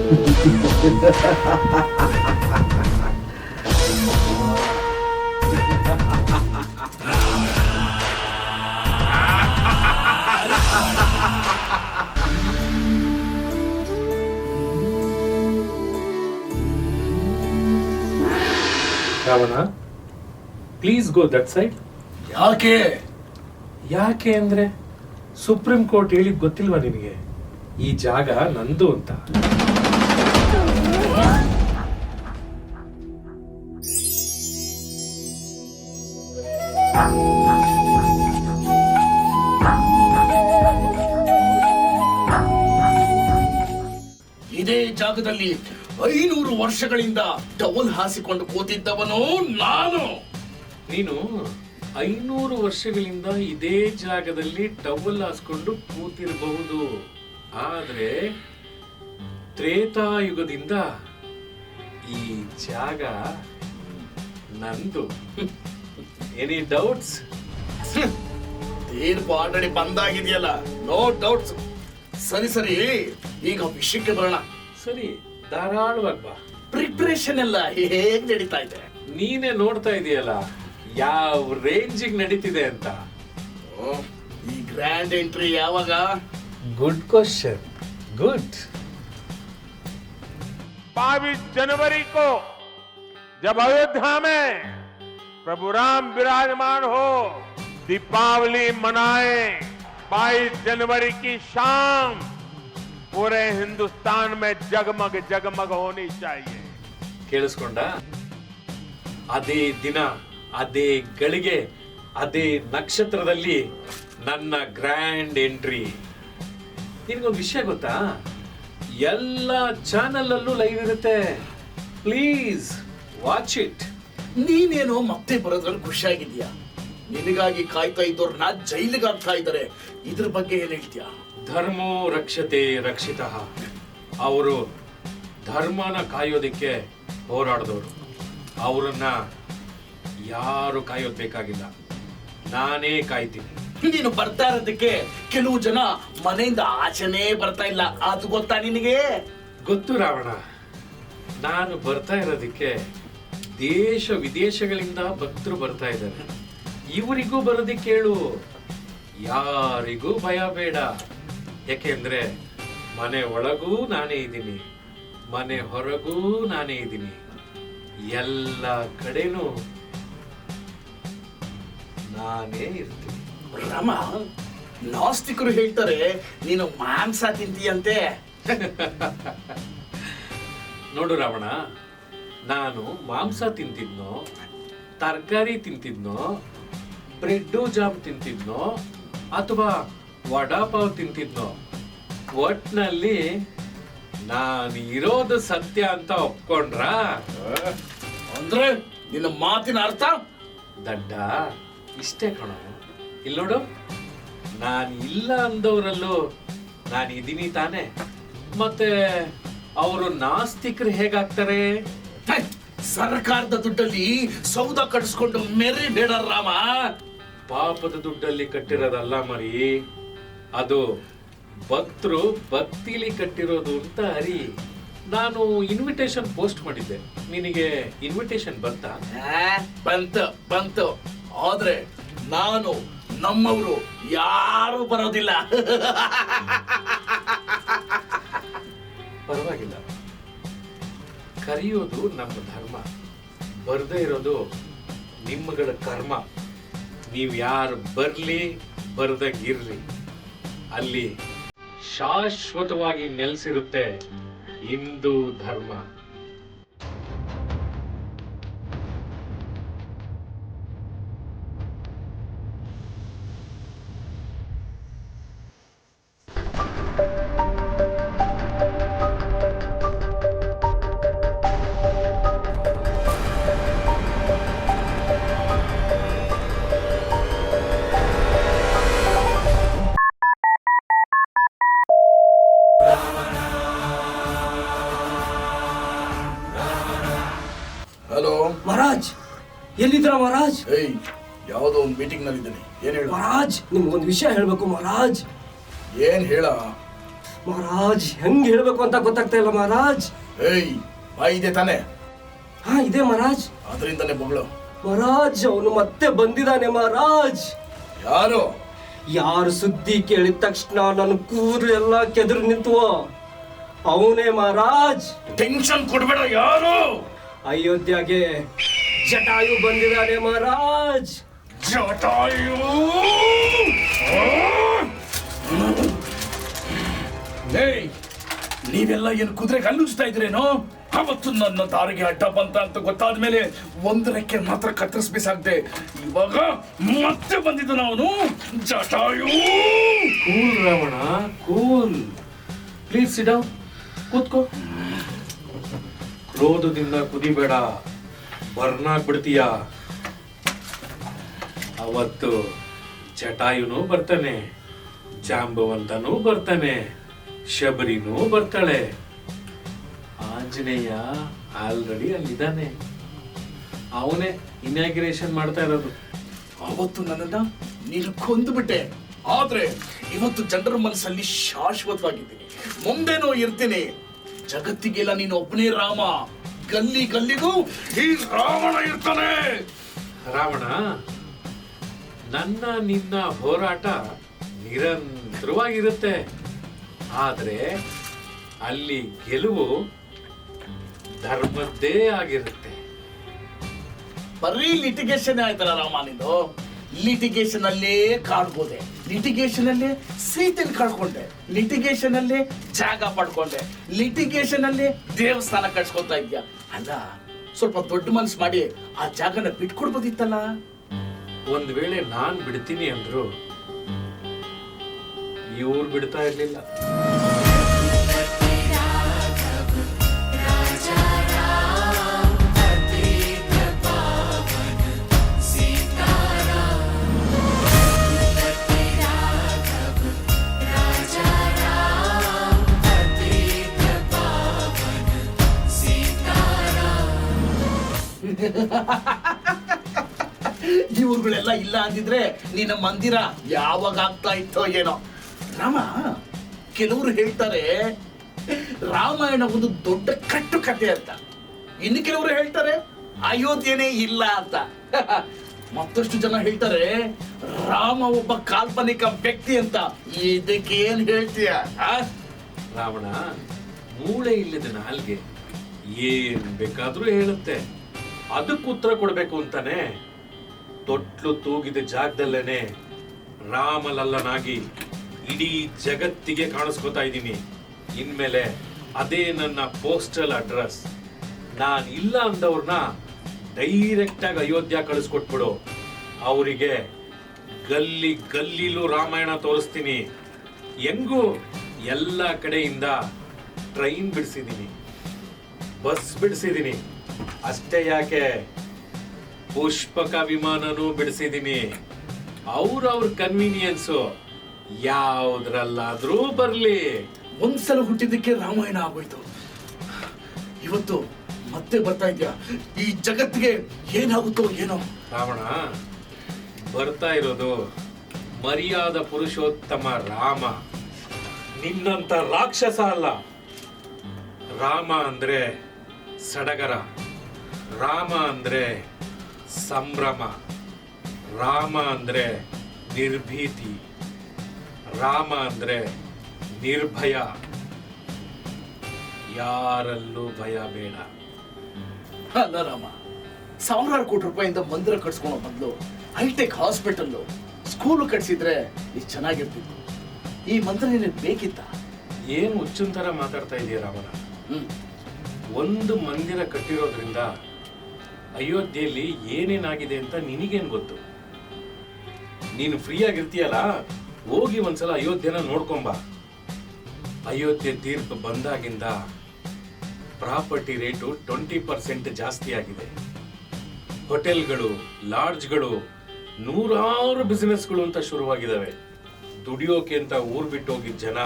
Ravana, please go that side. ಯಾಕೆ? ಯಾಕೆ ಅಂದ್ರೆ ಸುಪ್ರೀಂ ಕೋರ್ಟ್ ಹೇಳಿದ್ ಗೊತ್ತಿಲ್ವಾ ನಿನಗೆ? ಈ ಜಾಗ ನಂದು ಅಂತ. ಇದೇ ಜಾಗದಲ್ಲಿ 500 ವರ್ಷಗಳಿಂದ ಟವಲ್ ಹಾಸಿಕೊಂಡು ಕೂತಿದ್ದವನು ನಾನು. ನೀನು 500 ವರ್ಷಗಳಿಂದ ಇದೇ ಜಾಗದಲ್ಲಿ ಟವಲ್ ಹಾಸ್ಕೊಂಡು ಕೂತಿರಬಹುದು, ಆದ್ರೆ ತ್ರೇತಾಯುಗದಿಂದ ಈ ಜಾಗ ನಂದು. Any doubts? ತೀರ್ಪು ಆಲ್ರೆಡಿ ಬಂದಾಗಿದೆಯಲ್ಲ, ನೋ ಡೌಟ್ಸ್. ಸರಿ, ಈಗ ವಿಷಯಕ್ಕೆ ಬರೋಣ. ಸರಿ, ಧಾರಾಳವಾಗಿ ಬಾ. ಪ್ರಿಪ್ರೇಷನ್ ಎಲ್ಲ ಹೇಗ್ ನಡೀತಾ ಇದೆ? ನೀನೇ ನೋಡ್ತಾ ಇದೀಯಲ್ಲ ಯಾವ ರೇಂಜಿಗೆ ನಡೀತಿದೆ ಅಂತ. ಈ ಗ್ರ್ಯಾಂಡ್ ಎಂಟ್ರಿ ಯಾವಾಗ? Good question, good. 22 जनवरी को जब अयोध्या में प्रभु राम विराजमान हो, दीपावली मनाए। 22 जनवरी की शाम पूरे हिंदुस्तान में जगमग जगमग होनी चाहिए। ಕೇಳಿಸ್ಕೊಂಡ? ಅದೇ ದಿನ, ಅದೇ ಗಳಿಗೆ, ಅದೇ ನಕ್ಷತ್ರದಲ್ಲಿ ನನ್ನ ಗ್ರ್ಯಾಂಡ್ ಎಂಟ್ರಿ. ನಿನಗೊಂದು ವಿಷಯ ಗೊತ್ತಾ? ಎಲ್ಲ ಚಾನೆಲ್ ಅಲ್ಲೂ ಲೈವ್ ಇರುತ್ತೆ. Please watch it. ನೀನೇನೋ ಮತ್ತೆ ಬರೋದ್ರಲ್ಲಿ ಖುಷಿಯಾಗಿದ್ಯಾ? ನಿನಗಾಗಿ ಕಾಯ್ತಾ ಇದ್ದವ್ರನ್ನ ಜೈಲಿಗೆ ಹಾಕ್ತಾ ಇದ್ದಾರೆ. ಇದ್ರ ಬಗ್ಗೆ ಏನ್ ಹೇಳ್ತೀಯಾ? ಧರ್ಮೋ ರಕ್ಷತೆ ರಕ್ಷಿತಃ. ಅವರು ಧರ್ಮನ ಕಾಯೋದಿಕ್ಕೆ ಹೋರಾಡಿದವರು. ಅವರನ್ನ ಯಾರು ಕಾಯೋದ್ ಬೇಕಾಗಿಲ್ಲ, ನಾನೇ ಕಾಯ್ತೀನಿ. ನೀನು ಬರ್ತಾ ಇರೋದಕ್ಕೆ ಕೆಲವು ಜನ ಮನೆಯಿಂದ ಆಚೆನೇ ಬರ್ತಾ ಇಲ್ಲ, ಅದು ಗೊತ್ತಾ ನಿನಗೆ? ಗೊತ್ತು ರಾವಣ. ನಾನು ಬರ್ತಾ ಇರೋದಕ್ಕೆ ದೇಶ ವಿದೇಶಗಳಿಂದ ಭಕ್ತರು ಬರ್ತಾ ಇದ್ದಾರೆ. ಇವರಿಗೂ ಬರೋದಿಕ್ಕೆ ಹೇಳು, ಯಾರಿಗೂ ಭಯ ಬೇಡ. ಯಾಕೆಂದ್ರೆ ಮನೆ ಒಳಗೂ ನಾನೇ ಇದ್ದೀನಿ, ಮನೆ ಹೊರಗೂ ನಾನೇ ಇದ್ದೀನಿ, ಎಲ್ಲ ಕಡೆನೂ ನಾನೇ ಇರ್ತೀನಿ. ರಾಮ, ನಾಸ್ತಿಕರು ಹೇಳ್ತಾರೆ ನೀನು ಮಾಂಸ ತಿಂತೀಯಂತೆ. ನೋಡು ರಾವಣ, ನಾನು ಮಾಂಸ ತಿಂತಿದ್ನೋ, ತರಕಾರಿ ತಿಂತಿದ್ನೋ, ಬ್ರೆಡ್ಡು ಜಾಮ್ ತಿಂತಿದ್ನೋ, ಅಥವಾ ವಡಾಪಾವ್ ತಿಂತಿದ್ನೋ, ಒಟ್ನಲ್ಲಿ ನಾನು ಇರೋದು ಸತ್ಯ ಅಂತ ಒಪ್ಕೊಂಡ್ರ? ಅಂದ್ರೆ ನಿನ್ನ ಮಾತಿನ ಅರ್ಥ? ದಡ್ಡ, ಇಷ್ಟೇ ಕಣೋ. ಇಲ್ಲಿ ನೋಡು, ನಾನು ಇಲ್ಲ ಅಂದವರಲ್ಲೂ ನಾನು ಇದೀನಿ ತಾನೆ. ಮತ್ತೆ ಅವರು ನಾಸ್ತಿಕರು ಹೇಗಾಗ್ತಾರೆ? ಸರ್ಕಾರದ ದುಡ್ಡಲ್ಲಿ ಸೌದ ಕಟ್ಸ್ಕೊಂಡು ಮೆರಿ ಬೇಡ ರಾಮ. ಪಾಪದ ದುಡ್ಡಲ್ಲಿ ಕಟ್ಟಿರೋದಲ್ಲ ಮರಿ, ಅದು ಭಕ್ತರು ಭಕ್ತಿಲಿ ಕಟ್ಟಿರೋದು ಅಂತ ಹರಿ. ನಾನು ಇನ್ವಿಟೇಷನ್ ಪೋಸ್ಟ್ ಮಾಡಿದ್ದೆ, ನಿನಗೆ ಇನ್ವಿಟೇಷನ್ ಬಂತಾ? ಬಂತು. ಆದ್ರೆ ನಾನು, ನಮ್ಮವರು ಯಾರು ಬರೋದಿಲ್ಲ. ಪರವಾಗಿಲ್ಲ, ಕರೆಯೋದು ನಮ್ಮ ಧರ್ಮ, ಬರ್ದೇ ಇರೋದು ನಿಮ್ಮಗಳ ಕರ್ಮ. ನೀವು ಯಾರು ಬರ್ಲಿ ಬರ್ದಂಗಿರ್ಲಿ, ಅಲ್ಲಿ ಶಾಶ್ವತವಾಗಿ ನೆಲೆಸಿರುತ್ತೆ ಹಿಂದೂ ಧರ್ಮ. ಹಲೋ ಮಹಾರಾಜ್, ಎಲ್ಲಿದ್ದೀರಾ ಮಹಾರಾಜ್? ಏಯ್, ಯಾವುದೋ ಒಂದು ಮೀಟಿಂಗ್ ನಲ್ಲಿ ಇದ್ದೀನಿ. ಏನ್ ಹೇಳ ಮಹಾರಾಜ್, ನಿಮ್ಗೊಂದು ವಿಷಯ ಹೇಳ್ಬೇಕು ಮಹಾರಾಜ್. ಏನ್ ಹೇಳ? ಮಹಾರಾಜ್ ಹೆಂಗ್ ಹೇಳ್ಬೇಕು ಅಂತ ಗೊತ್ತಾಗ್ತಾ ಇಲ್ಲ ಮಹಾರಾಜ್. ಏಯ್, ಬಾಯಿದೆ ತಾನೆ? ಹಾ ಇದೆ ಮಹಾರಾಜ್. ಅದರಿಂದಲೇ ಬೊಗಳು. ಮಹಾರಾಜ್ ಅವನು ಮತ್ತೆ ಬಂದಿದ್ದಾನೆ ಮಹಾರಾಜ್. ಯಾರು? ಯಾರು ಸುದ್ದಿ ಕೇಳಿದ ತಕ್ಷಣ ನನ್ನ ಕೂದಲೆಲ್ಲ ಕೆದರು ನಿಂತುವ ಅವನೇ ಮಹಾರಾಜ್. ಟೆನ್ಷನ್ ಕೊಡ್ಬೇಡ. ಯಾರು? ಅಯೋಧ್ಯೆಗೆ ಜಟಾಯು ಬಂದಿದ್ದಾನೆ ಮಹಾರಾಜ್. ಜಟಾಯು? ಏಯ್, ನೀವೆಲ್ಲ ಏನು ಕುದುರೆಗೆ ಹಲ್ಲುಜ್ತಾ ಇದ್ರೇನೋ? ಅವತ್ತು ನನ್ನ ದಾರಿಗೆ ಅಡ್ಡ ಬಂತ ಅಂತ ಗೊತ್ತಾದ ಮೇಲೆ ಒಂದು ರೆಕ್ಕೆ ಮಾತ್ರ ಕತ್ತರಿಸ್ಬೇಕಾಗ್ದೆ. ಇವಾಗ ಮತ್ತೆ ಬಂದಿದ್ದಾನ ಅವನು, Jatayu. Cool Ravana, cool. Please sit down, ಕೂತ್ಕೋ. ಕ್ರೋಧದಿಂದ ಕುದಿಬೇಡ, ಬರ್ನ್ ಆಗ್ಬಿಡ್ತೀಯ. ಅವತ್ತು ಜಟಾಯುನೂ ಬರ್ತಾನೆ, ಜಾಂಬವಂತನೂ ಬರ್ತಾನೆ, ಶಬರಿನೂ ಬರ್ತಾಳೆ. ಆಂಜನೇಯ ಆಲ್ರೆಡಿ ಅಲ್ಲಿದ್ದಾನೆ. ಅವನೇ ಇನಾಗ್ರೇಷನ್ ಮಾಡ್ತಾ ಇರೋದು. ಅವತ್ತು ನನ್ನನ್ನ ನೀನು ಕೊಂದುಬಿಟ್ಟೆ, ಆದ್ರೆ ಇವತ್ತು ಜನರ ಮನಸ್ಸಲ್ಲಿ ಶಾಶ್ವತವಾಗಿದ್ದೀನಿ, ಮುಂದೇನೋ ಇರ್ತೀನಿ. ಜಗತ್ತಿಗೆಲ್ಲ ನೀನು ಒಬ್ಬನೇ ರಾಮ, ಗಲ್ಲಿ ಗಲ್ಲಿಗೂ ಈ ರಾವಣ ಇರ್ತಾನೆ. ರಾವಣ, ನನ್ನ ನಿನ್ನ ಹೋರಾಟ ನಿರಂತರವಾಗಿರುತ್ತೆ, ಆದ್ರೆ ಅಲ್ಲಿ ಗೆಲುವು ಧರ್ಮದ್ದೇ ಆಗಿರುತ್ತೆ. ಬರೀ ಲಿಟಿಗೇಷನ್ ಆಯ್ತಲ್ಲ ರಾಮ ನಿಂದು. ಲಿಟಿಗೇಷನ್ ಅಲ್ಲೇ ಕಾಡ್ಬೋದೆ, ಲಿಟಿಗೇಷನ್ ಅಲ್ಲೇ ಸೀತೆನ್ ಕಳ್ಕೊಂಡೆ, ಲಿಟಿಗೇಷನ್ ಅಲ್ಲೇ ಜಾಗ ಪಡ್ಕೊಂಡೆ, ಲಿಟಿಗೇಷನ್ ಅಲ್ಲೇ ದೇವಸ್ಥಾನ ಕಟ್ಸ್ಕೊತಾ ಇದ್ಯಾ. ಅಲ್ಲ, ಸ್ವಲ್ಪ ದೊಡ್ಡ ಮನ್ಸು ಮಾಡಿ ಆ ಜಾಗನ ಬಿಟ್ಕೊಡ್ಬೋದಿತ್ತಲ್ಲ. ಒಂದ್ ವೇಳೆ ನಾನ್ ಬಿಡ್ತೀನಿ ಅಂದ್ರು ಇವ್ರು ಬಿಡ್ತಾ ಇರ್ಲಿಲ್ಲ. ಇವುಗಳೆಲ್ಲ ಇಲ್ಲ ಅಂದಿದ್ರೆ ನಿನ್ನ ಮಂದಿರ ಯಾವಾಗ ಆಗ್ತಾ ಇತ್ತೋ ಏನೋ. ರಾಮ, ಕೆಲವರು ಹೇಳ್ತಾರೆ ರಾಮಾಯಣ ಒಂದು ದೊಡ್ಡ ಕಟ್ಟು ಕಥೆ ಅಂತ, ಇನ್ನು ಕೆಲವರು ಹೇಳ್ತಾರೆ ಅಯೋಧ್ಯೆನೇ ಇಲ್ಲ ಅಂತ. ಮತ್ತಷ್ಟು ಜನ ಹೇಳ್ತಾರೆ ರಾಮ ಒಬ್ಬ ಕಾಲ್ಪನಿಕ ವ್ಯಕ್ತಿ ಅಂತ. ಇದಕ್ಕೇನ್ ಹೇಳ್ತೀಯ? ರಾವಣ ಮೂಳೆ ಇಲ್ಲದ ನಾಲ್ಗೆ ಏನ್ ಬೇಕಾದ್ರೂ ಹೇಳುತ್ತೆ. ಅದಕ್ಕೆ ಉತ್ತರ ಕೊಡ್ಬೇಕು ಅಂತಾನೆ ತೊಟ್ಲು ತೂಗಿದ ಜಾಗದಲ್ಲೇನೆ ರಾಮಲಲ್ಲನಾಗಿ ಇಡೀ ಜಗತ್ತಿಗೆ ಕಾಣಿಸ್ಕೊತಾ ಇದ್ದೀನಿ. ಇನ್ಮೇಲೆ ಅದೇ ನನ್ನ ಪೋಸ್ಟಲ್ ಅಡ್ರೆಸ್. ನಾನ್ ಇಲ್ಲ ಅಂದವ್ರನ್ನ ಡೈರೆಕ್ಟ್ ಆಗಿ ಅಯೋಧ್ಯ ಕಳಿಸ್ಕೊಟ್ಬಿಡು. ಅವರಿಗೆ ಗಲ್ಲಿ ಗಲ್ಲಿಲೂ ರಾಮಾಯಣ ತೋರಿಸ್ತೀನಿ. ಹೆಂಗೂ ಎಲ್ಲ ಕಡೆಯಿಂದ ಟ್ರೈನ್ ಬಿಡಿಸಿದ್ದೀನಿ, ಬಸ್ ಬಿಡಿಸಿದ್ದೀನಿ, ಅಷ್ಟೇ ಯಾಕೆ ಪುಷ್ಪಕ ವಿಮಾನನೂ ಬಿಡಿಸಿದ್ದೀನಿ. ಅವ್ರವ್ರ ಕನ್ವೀನಿಯನ್ಸು ಯಾವ್ದ್ರಲ್ಲಾದ್ರೂ ಬರ್ಲಿ. ಒಂದ್ಸಲ ಹುಟ್ಟಿದ್ದಕ್ಕೆ ರಾಮಾಯಣ ಆಗೋಯ್ತು, ಇವತ್ತು ಮತ್ತೆ ಬರ್ತಾ ಇದ್ಯಾ. ಈ ಜಗತ್ತಿಗೆ ಏನಾಗುತ್ತೋ ಏನೋ. ರಾವಣ, ಬರ್ತಾ ಇರೋದು ಮರ್ಯಾದ ಪುರುಷೋತ್ತಮ ರಾಮ, ನಿನ್ನಂತ ರಾಕ್ಷಸ ಅಲ್ಲ. ರಾಮ ಅಂದ್ರೆ ಸಡಗರ, ರಾಮ ಅಂದ್ರೆ ಸಂಭ್ರಮ, ರಾಮ ಅಂದ್ರೆ ನಿರ್ಭೀತಿ, ರಾಮ ಅಂದ್ರೆ ನಿರ್ಭಯ. ಯಾರಲ್ಲೂ ಭಯ ಬೇಡ. ಅಲ್ಲ ರಾಮ, 1,000 ಕೋಟಿ ರೂಪಾಯಿಂದ ಮಂದಿರ ಕಟ್ಸ್ಕೊಳೋ ಬದಲು ಹೈಟೆಕ್ ಹಾಸ್ಪಿಟಲ್, ಸ್ಕೂಲ್ ಕಟ್ಸಿದ್ರೆ ಇಷ್ಟು ಚೆನ್ನಾಗಿರ್ತಿತ್ತು. ಈ ಮಂದಿರ ನಿನಗೆ ಬೇಕಿತ್ತ? ಏನು ಹುಚ್ಚುನ್ ತರ ಮಾತಾಡ್ತಾ ಇದೀಯ ರಾವಣ. ಒಂದು ಮಂದಿರ ಕಟ್ಟಿರೋದ್ರಿಂದ ಅಯೋಧ್ಯೆಯಲ್ಲಿ ಏನೇನಾಗಿದೆ ಅಂತ ನಿನಗೇನ್ ಗೊತ್ತು? ನೀನು ಫ್ರೀ ಆಗಿರ್ತೀಯಲ್ಲ, ಹೋಗಿ ಒಂದ್ಸಲ ಅಯೋಧ್ಯೆನ ನೋಡ್ಕೊಂಬ. ಅಯೋಧ್ಯೆ ತೀರ್ಪು ಬಂದಾಗಿಂದ ಪ್ರಾಪರ್ಟಿ ರೇಟು 20% ಜಾಸ್ತಿ ಆಗಿದೆ. ಹೋಟೆಲ್ಗಳು, ಲಾಡ್ಜ್ಗಳು, ನೂರಾರು ಬಿಸಿನೆಸ್ಗಳು ಅಂತ ಶುರುವಾಗಿದ್ದಾವೆ. ದುಡಿಯೋಕೆ ಅಂತ ಊರ್ ಬಿಟ್ಟು ಹೋಗಿದ್ದ ಜನ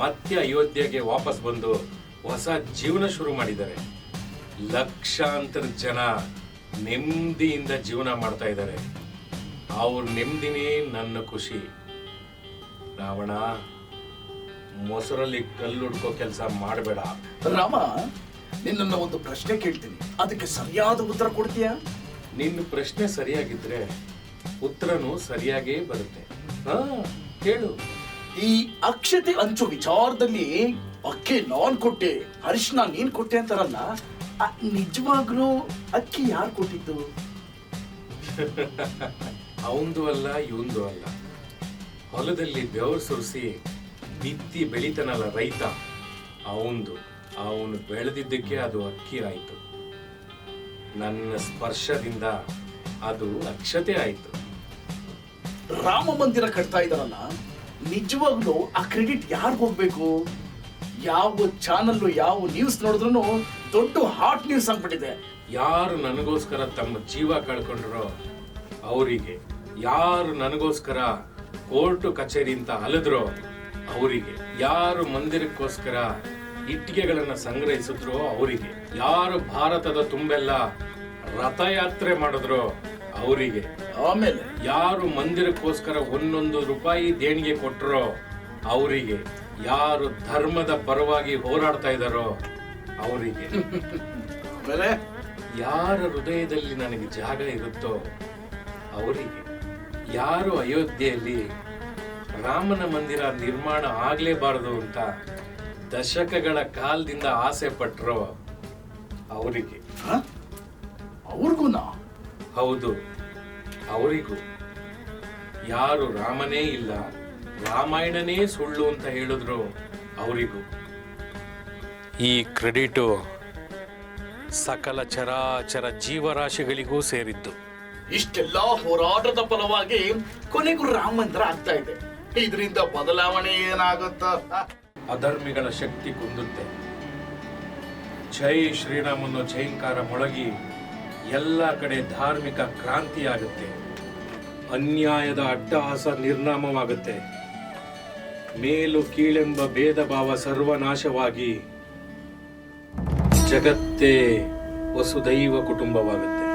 ಮತ್ತೆ ಅಯೋಧ್ಯೆಗೆ ವಾಪಸ್ ಬಂದು ಹೊಸ ಜೀವನ ಶುರು ಮಾಡಿದ್ದಾರೆ. ಲಕ್ಷಾಂತರ ಜನ ನೆಮ್ಮದಿಯಿಂದ ಜೀವನ ಮಾಡ್ತಾ ಇದ್ದಾರೆ. ಅವ್ರ ನೆಮ್ಮದಿನೇ ನನ್ನ ಖುಷಿ. ರಾವಣ, ಮೊಸರಲ್ಲಿ ಕಲ್ಲು ಹುಡ್ಕೋ ಕೆಲಸ ಮಾಡಬೇಡ. ರಾಮ, ನಿನ್ನ ಒಂದು ಪ್ರಶ್ನೆ ಕೇಳ್ತೀನಿ, ಅದಕ್ಕೆ ಸರಿಯಾದ ಉತ್ತರ ಕೊಡ್ತೀಯಾ? ನಿನ್ನ ಪ್ರಶ್ನೆ ಸರಿಯಾಗಿದ್ರೆ ಉತ್ತರನು ಸರಿಯಾಗೇ ಬರುತ್ತೆ. ಹಾ, ಕೇಳು. ಈ ಅಕ್ಷತೆ ಹಂಚೋ ವಿಚಾರದಲ್ಲಿ ಅಕ್ಕಿ ನಾನ್ ಕೊಟ್ಟೆ, ಅರಿಶಿನ ನೀನ್ ಕೊಟ್ಟೆ ಅಂತಾರಲ್ಲ, ನಿಜವಾಗ್ಲೂ ಅಕ್ಕಿ ಯಾರು ಕೊಟ್ಟಿದ್ದು? ಅವಂದು ಅಲ್ಲ, ಇವಂದು ಅಲ್ಲ. ಹೊಲದಲ್ಲಿ ಬೆವರು ಸುರಿಸಿ ಬಿತ್ತಿ ಬೆಳಿತಾನಲ್ಲ ರೈತ, ಅವನು ಬೆಳೆದಿದ್ದಕ್ಕೆ ಅದು ಅಕ್ಕಿ ಆಯ್ತು. ನನ್ನ ಸ್ಪರ್ಶದಿಂದ ಅದು ಅಕ್ಷತೆ ಆಯ್ತು. ರಾಮ ಮಂದಿರ ಕಟ್ತಾ ಇದಾರಲ್ಲ, ನಿಜವಾಗ್ಲೂ ಆ ಕ್ರೆಡಿಟ್ ಯಾರಿಗ್ ಹೋಗ್ಬೇಕು? ಯಾವ ಚಾನಲ್, ಯಾವ ನ್ಯೂಸ್ ನೋಡಿದ್ರು ದೊಡ್ಡ ಹಾಟ್ ನ್ಯೂಸ್ ಆಗ್ಬಿಟ್ಟಿದೆ. ಯಾರು ನನಗೋಸ್ಕರ ತಮ್ಮ ಜೀವ ಕಳ್ಕೊಂಡ್ರೋ ಅವರಿಗೆ, ಯಾರು ನನಗೋಸ್ಕರ ಕೋರ್ಟು ಕಚೇರಿ ಅಂತ ಅಲೆದ್ರೋ ಅವರಿಗೆ, ಯಾರು ಮಂದಿರಕ್ಕೋಸ್ಕರ ಇಟ್ಟಿಗೆಗಳನ್ನ ಸಂಗ್ರಹಿಸಿದ್ರೋ ಅವರಿಗೆ, ಯಾರು ಭಾರತದ ತುಂಬೆಲ್ಲ ರಥಯಾತ್ರೆ ಮಾಡಿದ್ರೋ ಅವರಿಗೆ, ಆಮೇಲೆ ಯಾರು ಮಂದಿರಕ್ಕೋಸ್ಕರ 1 ರೂಪಾಯಿ ದೇಣಿಗೆ ಕೊಟ್ಟರೋ ಅವರಿಗೆ, ಯಾರು ಧರ್ಮದ ಪರವಾಗಿ ಹೋರಾಡ್ತಾ ಇದ್ದಾರೋ ಅವರಿಗೆ, ಆಮೇಲೆ ಯಾರ ಹೃದಯದಲ್ಲಿ ನನಗೆ ಜಾಗ ಇರುತ್ತೋ ಅವರಿಗೆ, ಯಾರು ಅಯೋಧ್ಯೆಯಲ್ಲಿ ರಾಮನ ಮಂದಿರ ನಿರ್ಮಾಣ ಆಗ್ಲೇಬಾರದು ಅಂತ ದಶಕಗಳ ಕಾಲದಿಂದ ಆಸೆ ಪಟ್ರೋ ಅವರಿಗೆ. ಅವ್ರಿಗೂನಾ? ಹೌದು, ಅವರಿಗೂ. ಯಾರು ರಾಮನೇ ಇಲ್ಲ, ರಾಮಾಯಣನೇ ಸುಳ್ಳು ಅಂತ ಹೇಳಿದ್ರು ಅವರಿಗೂ. ಈ ಕ್ರೆಡಿಟು ಸಕಲ ಚರಾಚರ ಜೀವರಾಶಿಗಳಿಗೂ ಸೇರಿದ್ದು. ಇಷ್ಟೆಲ್ಲಾ ಹೋರಾಟದ ಫಲವಾಗಿ ಕೊನೆಗೂ ರಾಮ ಮಂದಿರ ಆಗ್ತಾ ಇದೆ. ಇದರಿಂದ ಬದಲಾವಣೆ ಏನಾಗುತ್ತೋ? ಅಧರ್ಮಿಗಳ ಶಕ್ತಿ ಕುಂದುತ್ತೆ. ಜೈ ಶ್ರೀರಾಮ್ ಅನ್ನೋ ಜೈಂಕಾರ ಮೊಳಗಿ ಎಲ್ಲ ಕಡೆ ಧಾರ್ಮಿಕ ಕ್ರಾಂತಿ ಆಗುತ್ತೆ. ಅನ್ಯಾಯದ ಅಟ್ಟಹಾಸ ನಿರ್ನಾಮವಾಗುತ್ತೆ. ಮೇಲು ಕೀಳೆಂಬ ಭೇದ ಭಾವ ಸರ್ವನಾಶವಾಗಿ ಜಗತ್ತೇ ವಸುದೈವ ಕುಟುಂಬವಾಗುತ್ತೆ.